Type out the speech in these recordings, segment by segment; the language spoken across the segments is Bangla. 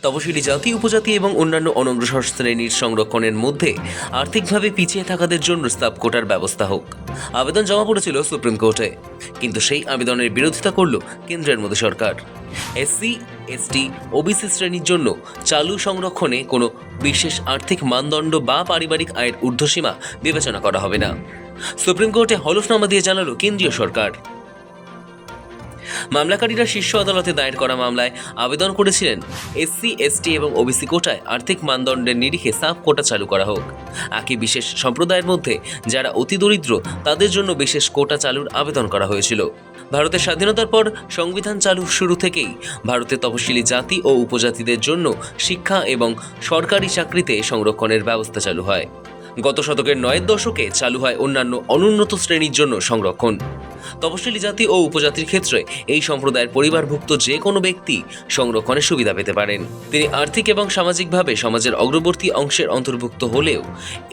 তপশিলি জাতি, উপজাতি এবং অন্যান্য অনগ্রসর শ্রেণীর সংরক্ষণের মধ্যে আর্থিকভাবে পিছিয়ে থাকাদের জন্য স্ল্যাব কোটার ব্যবস্থা হোক। আবেদন জমা পড়েছিল সুপ্রিম কোর্টে, কিন্তু সেই আবেদনের বিরোধিতা করল কেন্দ্রের মোদী সরকার। এসসি, এসটি, ওবিসি শ্রেণীর জন্য চালু সংরক্ষণে কোনো বিশেষ আর্থিক মানদণ্ড বা পারিবারিক আয়ের ঊর্ধ্বসীমা বিবেচনা করা হবে না, সুপ্রিম কোর্টে হলফনামা দিয়ে জানালো কেন্দ্রীয় সরকার। মামলাকারীরা শীর্ষ আদালতে দায়ের করা মামলায় আবেদন করেছিলেন এসসি, এসটি এবং ওবিসি কোটায় আর্থিক মানদণ্ডের নিরিখে সাব কোটা চালু করা হোক। একই বিশেষ সম্প্রদায়ের মধ্যে যারা অতি দরিদ্র তাদের জন্য বিশেষ কোটা চালুর আবেদন করা হয়েছিল। ভারতের স্বাধীনতার পর সংবিধান চালু শুরু থেকেই ভারতের তপশিলি জাতি ও উপজাতিদের জন্য শিক্ষা এবং সরকারি চাকরিতে সংরক্ষণের ব্যবস্থা চালু হয়। গত শতকের ৯ দশকে চালু হয় অন্যান্য অনুন্নত শ্রেণীর জন্য সংরক্ষণ। তপশিলি জাতি ও উপজাতির ক্ষেত্রে এই সম্প্রদায়ের পরিবারভুক্ত যে কোনো ব্যক্তি সংরক্ষণের সুবিধা পেতে পারেন। তিনি আর্থিক এবং সামাজিকভাবে সমাজের অগ্রবর্তী অংশের অন্তর্ভুক্ত হলেও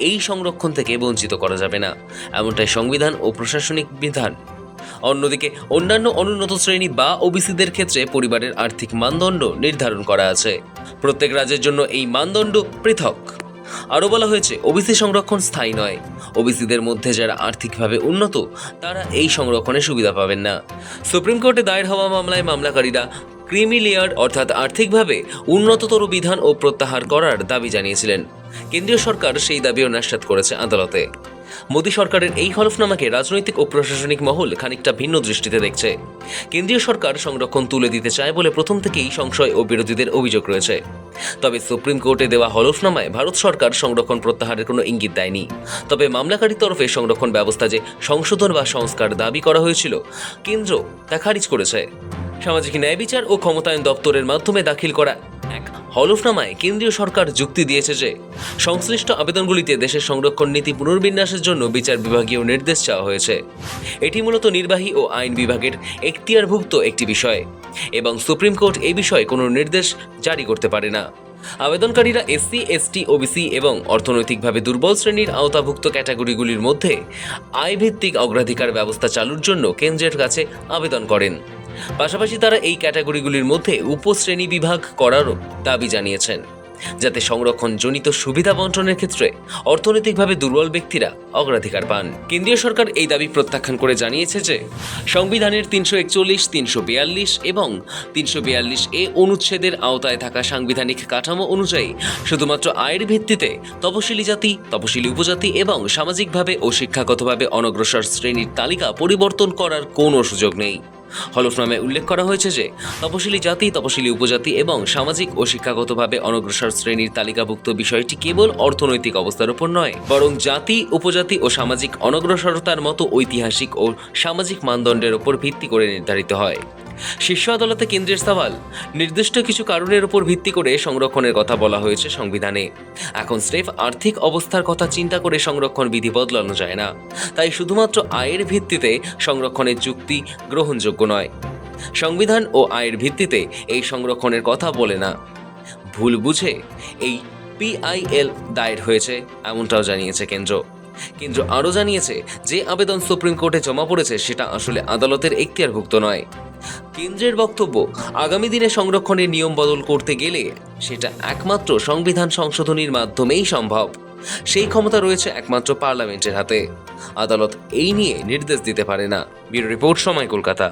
এই সংরক্ষণ থেকে বঞ্চিত করা যাবে না, এমনটাই সংবিধান ও প্রশাসনিক বিধান। অন্যদিকে অন্যান্য অনুন্নত শ্রেণী বা ওবিসিদের ক্ষেত্রে পরিবারের আর্থিক মানদণ্ড নির্ধারণ করা আছে। প্রত্যেক রাজ্যের জন্য এই মানদণ্ড পৃথক। আরও বলা হয়েছে, ওবিসি সংরক্ষণ স্থায়ী নয়। ওবিসিদের মধ্যে যারা আর্থিকভাবে উন্নত তারা এই সংরক্ষণের সুবিধা পাবেন না। সুপ্রিম কোর্টে দায়ের হওয়া মামলায় মামলাকারীরা ক্রিমি লেয়ার অর্থাৎ আর্থিকভাবে উন্নততর বিধান ও প্রত্যাহার করার দাবি জানিয়েছিলেন। কেন্দ্রীয় সরকার সেই দাবিও নস্যাৎ করেছে আদালতে। মোদী সরকারের এই হলফনামাকে রাজনৈতিক ও প্রশাসনিক মহল খানিকটা ভিন্ন দৃষ্টিতে দেখছে। কেন্দ্রীয় সরকার সংরক্ষণ তুলে দিতে চায় বলে প্রথম থেকেই সংশয় ও বিরোধীদের অভিযোগ রয়েছে। তবে সুপ্রিম কোর্টে দেওয়া হলফনামায় ভারত সরকার সংরক্ষণ প্রত্যাহারের কোনো ইঙ্গিত দেয়নি। তবে মামলাকারীর তরফে সংরক্ষণ ব্যবস্থা যে সংশোধন বা সংস্কার দাবি করা হয়েছিল, কেন্দ্র তা খারিজ করেছে। সামাজিক ন্যায় বিচার ও ক্ষমতায়ন দপ্তরের মাধ্যমে দাখিল করা এক হলফনামায় কেন্দ্রীয় সরকার যুক্তি দিয়েছে যে সংশ্লিষ্ট আবেদনগুলিতে দেশের সংরক্ষণ নীতি পুনর্বিন্যাসের জন্য বিচার বিভাগীয় নির্দেশ চাওয়া হয়েছে। এটি মূলত নির্বাহী ও আইন বিভাগের এখতিয়ারভুক্ত একটি বিষয় এবং সুপ্রিম কোর্ট এই বিষয়ে কোনো নির্দেশ জারি করতে পারে না। আবেদনকারীরা এসসি, এসটি, ওবিসি এবং অর্থনৈতিকভাবে দুর্বল শ্রেণীর আওতাভুক্ত ক্যাটাগরিগুলির মধ্যে আয়ভিত্তিক অগ্রাধিকার ব্যবস্থা চালুর জন্য কেন্দ্রের কাছে আবেদন করেন। পাশাপাশি তারা এই ক্যাটাগরিগুলির মধ্যে উপশ্রেণী বিভাগ করারও দাবি জানিয়েছেন, যাতে সংরক্ষণজনিত সুবিধা বণ্টনের ক্ষেত্রে অর্থনৈতিকভাবে দুর্বল ব্যক্তিরা অগ্রাধিকার পান। কেন্দ্রীয় সরকার এই দাবি প্রত্যাখ্যান করে জানিয়েছে যে সংবিধানের ৩৪১, ৩৪২ এবং ৩৪২ এ অনুচ্ছেদের আওতায় থাকা সাংবিধানিক কাঠামো অনুযায়ী শুধুমাত্র আয়ের ভিত্তিতে তপশিলি জাতি, তপশিলি উপজাতি এবং সামাজিকভাবে ও শিক্ষাগতভাবে অনগ্রসর শ্রেণীর তালিকা পরিবর্তন করার কোনো সুযোগ নেই। হলফনামায় উল্লেখ করা হয়েছে যে তপশিলি জাতি, তপশিলি উপজাতি এবং সামাজিক ও শিক্ষাগতভাবে অনগ্রসর শ্রেণীর তালিকাভুক্ত বিষয়টি কেবল অর্থনৈতিক অবস্থার উপর নয়, বরং জাতি, উপজাতি ও সামাজিক অনগ্রসরতার মতো ঐতিহাসিক ও সামাজিক মানদণ্ডের উপর ভিত্তি করে নির্ধারিত হয়। শীর্ষ আদালতে কেন্দ্রের সওয়াল, নির্দিষ্ট কিছু কারণের উপর ভিত্তি করে সংরক্ষণের কথা বলা হয়েছে সংবিধানে। এখন স্রেফ আর্থিক অবস্থার কথা চিন্তা করে সংরক্ষণ বিধি বদলানো যায় না। তাই শুধুমাত্র আয়ের ভিত্তিতে সংরক্ষণের যুক্তি গ্রহণযোগ্য নয়। সংবিধান ও আয়ের ভিত্তিতে এই সংরক্ষণের কথা বলে না। ভুল বুঝে এই পিআইএল দায়ের হয়েছে, এমনটাও জানিয়েছে কেন্দ্র। কেন্দ্র আরও জানিয়েছে, যে আবেদন সুপ্রিম কোর্টে জমা পড়েছে সেটা আসলে আদালতের এখতিয়ারভুক্ত নয়। কেন্দ্রের বক্তব্য, আগামী দিনে সংরক্ষণের নিয়ম বদল করতে গেলে সেটা একমাত্র সংবিধান সংশোধনীর মাধ্যমেই সম্ভব। সেই ক্ষমতা রয়েছে একমাত্র পার্লামেন্টের হাতে। আদালত এই নিয়ে নির্দেশ দিতে পারে না। ব্যুরো রিপোর্ট, সময়, কলকাতা।